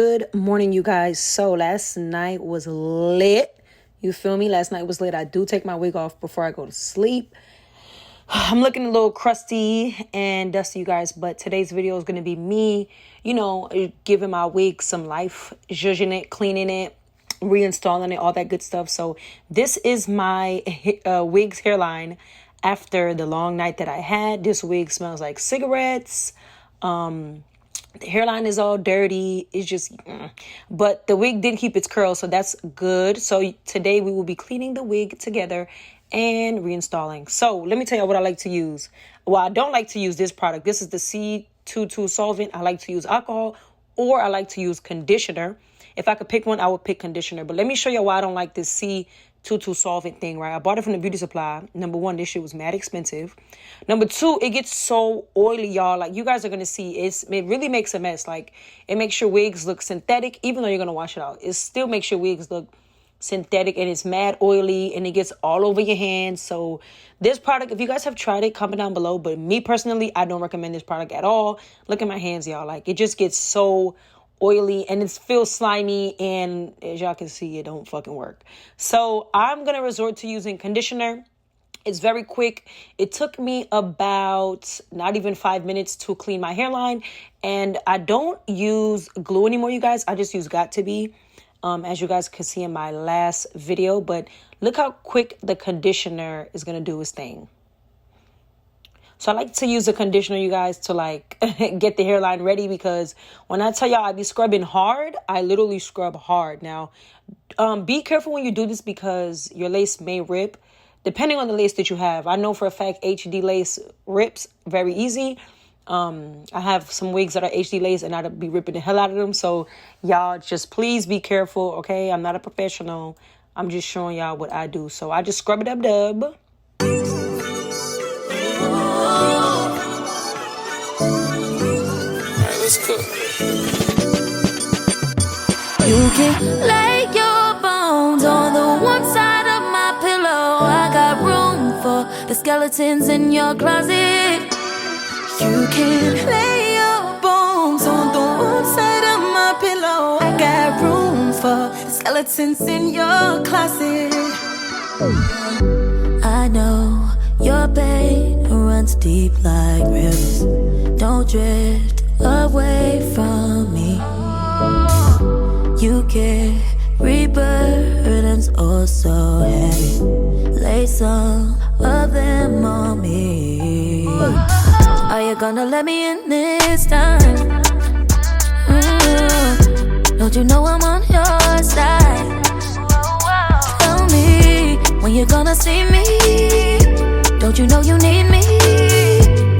Good morning, you guys. So last night was lit. You feel me? Last night was lit. I do take my wig off before I go to sleep. I'm looking a little crusty and dusty, you guys, but today's video is going to be me, giving my wig some life, zhuzhing it, cleaning it, reinstalling it, all that good stuff. So this is my wig's hairline after the long night that I had. This wig smells like cigarettes. The hairline is all dirty. It's just, but the wig did keep its curls, so that's good. So today we will be cleaning the wig together and reinstalling. So let me tell you what I like to use. Well, I don't like to use this product. This is the C22 solvent. I like to use alcohol, or I like to use conditioner. If I could pick one, I would pick conditioner. But let me show you why I don't like this C22 solvent thing, right? I bought it from the beauty supply. Number one, this shit was mad expensive. Number two, it gets so oily, y'all. Like, you guys are going to see, it really makes a mess. Like, it makes your wigs look synthetic, even though you're going to wash it out. It still makes your wigs look synthetic, and it's mad oily, and it gets all over your hands. So this product, if you guys have tried it, comment down below. But me personally, I don't recommend this product at all. Look at my hands, y'all. Like, it just gets so oily and it feels slimy, and as y'all can see, it don't fucking work. So I'm gonna resort to using conditioner. It's very quick. It took me about not even 5 minutes to clean my hairline, and I don't use glue anymore, you guys. I just use Got To Be, as you guys could see in my last video. But look how quick the conditioner is gonna do its thing. So I like to use a conditioner, you guys, to like get the hairline ready, because when I tell y'all I be scrubbing hard, I literally scrub hard. Now, be careful when you do this, because your lace may rip, depending on the lace that you have. I know for a fact HD lace rips very easy. I have some wigs that are HD lace, and I'd be ripping the hell out of them. So y'all just please be careful, okay? I'm not a professional. I'm just showing y'all what I do. So I just scrub it up dub. You can lay your bones on the one side of my pillow. I got room for the skeletons in your closet. You can lay your bones on the one side of my pillow. I got room for the skeletons in your closet. I know your pain runs deep like rivers. Don't drift away from me. You carry burdens oh so heavy. Lay some of them on me. Are you gonna let me in this time? Don't you know I'm on your side? Tell me when you're gonna see me. Don't you know you need me?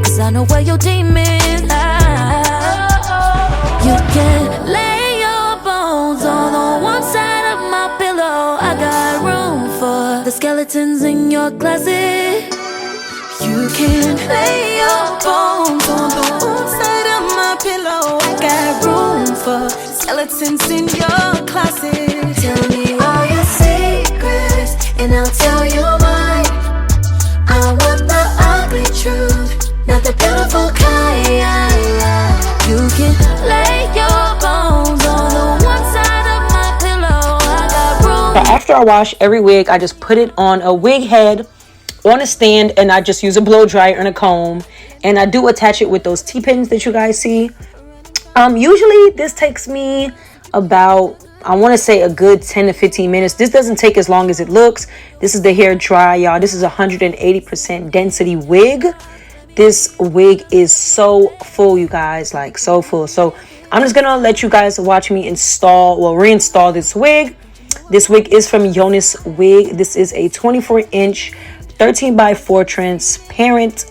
'Cause I know where your demons lie. You can lay your bones on the one side of my pillow. I got room for the skeletons in your closet. You can lay your bones on the one side of my pillow. I got room for skeletons in your closet. Tell me all your secrets, and I'll tell you mine. I want the ugly truth, not the beautiful kind. You can lay your bones on the one side of my pillow. I got room. So after I wash every wig, I just put it on a wig head on a stand, and I just use a blow dryer and a comb, and I do attach it with those T-pins that you guys see. Usually this takes me about, I want to say, a good 10 to 15 minutes. This doesn't take as long as it looks. This is the hair dry, y'all. This is 180% density wig. This wig is so full, you guys, like so full. So I'm just gonna let you guys watch me reinstall this wig. This wig is from Jonas Wig. This is a 24-inch 13x4 transparent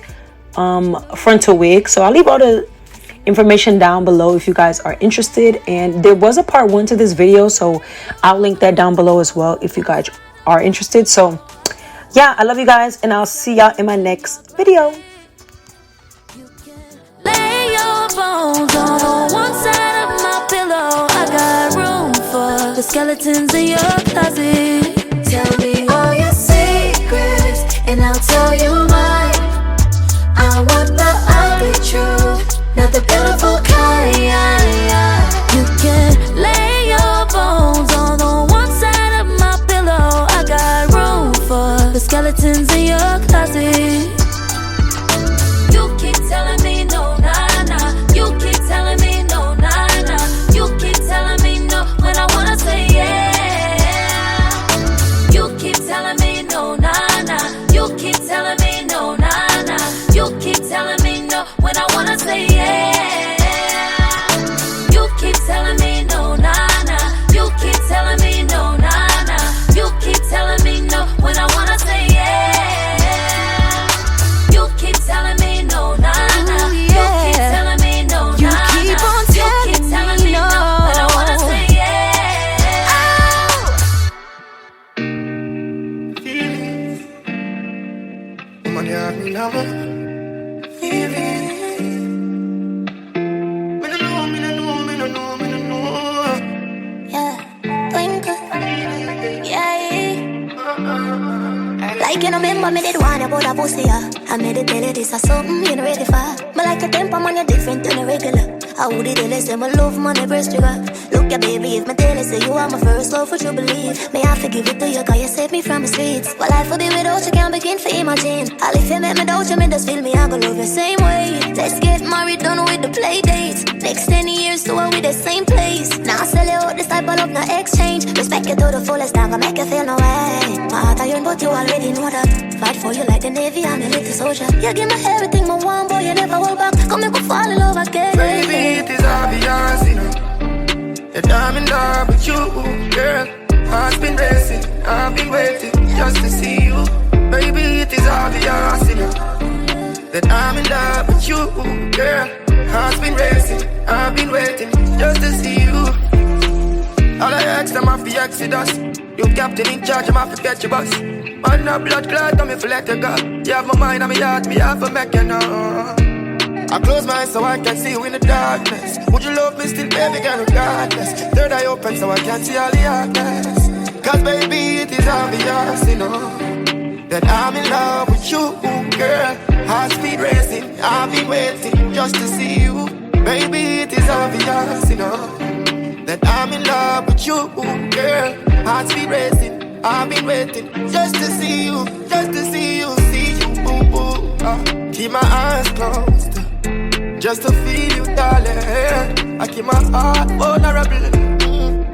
frontal wig. So I'll leave all the information down below if you guys are interested, and there was a part 1 to this video, so I'll link that down below as well if you guys are interested. So yeah, I love you guys, and I'll see y'all in my next video. Lay your bones on one side of my pillow. I got room for the skeletons in your closet. Tell me all your secrets, and I'll tell you mine. I want the ugly truth, not the beautiful kind. You can Like you remember me did one about a pussy, yeah. I made it tell you this is something you know ready for. But like your temper, man, you're different than a regular. I would tell you say my love, man, never trigger. Look, yeah, baby, if my tell you say you are my first love, would you believe? May I forgive it to you, cause you saved me from the streets. Well, life would be without you, can't begin to imagine. I'll if you make me doubt you, me just feel me, I go love you same way. Let's get married, done with the play dates. Next 10 years, so we the same place. Now I sell you out, this type of love, no exchange. Respect you to the fullest, I'm gonna make you feel no way. My heart iron, but you already know that. Fight for you like the Navy, I'm a little soldier. You give me everything, my one boy, you never hold back. Come make me fall in love again. Baby, it is obvious, you know, that I'm in love with you, girl. Heart's been racing, I've been waiting just to see you. Baby, it is obvious, you know, that I'm in love with you, girl. Heart's been racing, I've been waiting just to see you. All I ask them off the exodus. You captain in charge, I'm off to get your bus. Man, no blood clot, I'm to let you go. You have my mind and my heart, me have to make you know. I close my eyes so I can see you in the darkness. Would you love me still, baby girl, regardless? Third eye open so I can see all the darkness. Cause baby, it is obvious, you know, that I'm in love with you, girl. Heart speed racing, I've been waiting just to see you. Baby, it is obvious, you know, that I'm in love with you, girl. Heart speed racing, I've been waiting just to see you, just to see you, boo boo. Keep my eyes closed, just to feel you, darling. I keep my heart vulnerable.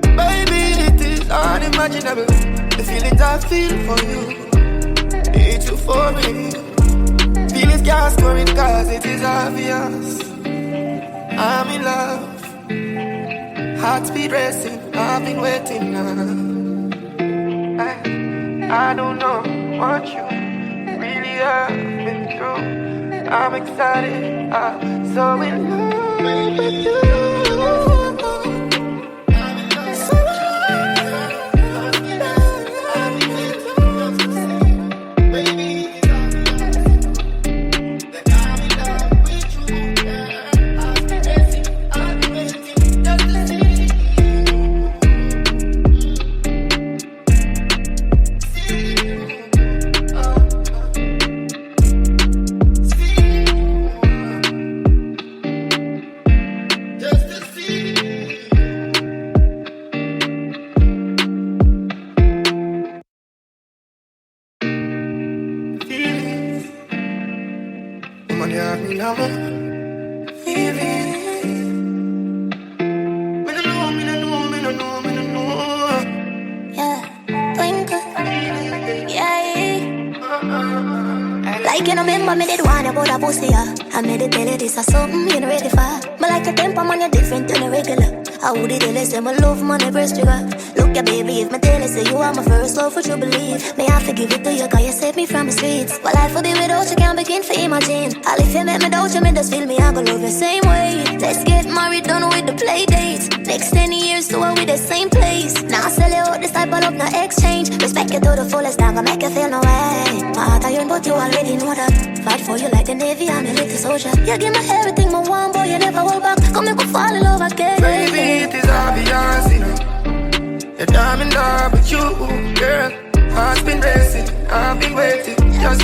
Baby, it is unimaginable. The feelings I feel for you, it's you for me. Feelings can't store it cause it is obvious. I'm in love. Heart speed racing, I've been waiting now. I don't know what you really have been through. I'm excited, I'm so in love with you. Like you remember me did one about a pussy, yeah. I made it tell you this is something you know ready for. But like your temper, man, you're different than a regular. I would tell you say my love, man, never trigger. Look, yeah, baby, if my tell you say you are my first love, would you believe? May I forgive it to you, cause you saved me from the streets. Well, life would be without you, can't begin to imagine. I'll if you make me doubt you, me just feel me, I go love you same way. Let's get married, done with the play dates. Next 10 years, so we the same place. Now I sell you out, this type of love, no exchange. Respect you to the fullest, I'm gonna make you feel no way. My heart iron, but you already know that. Fight for you like the Navy, I'm a little soldier. You give me everything, my one boy, you never hold back. Come make me fall in love again. Baby, it is obvious, you know, that I'm in love with you, girl. Heart's been racing, I've been waiting just to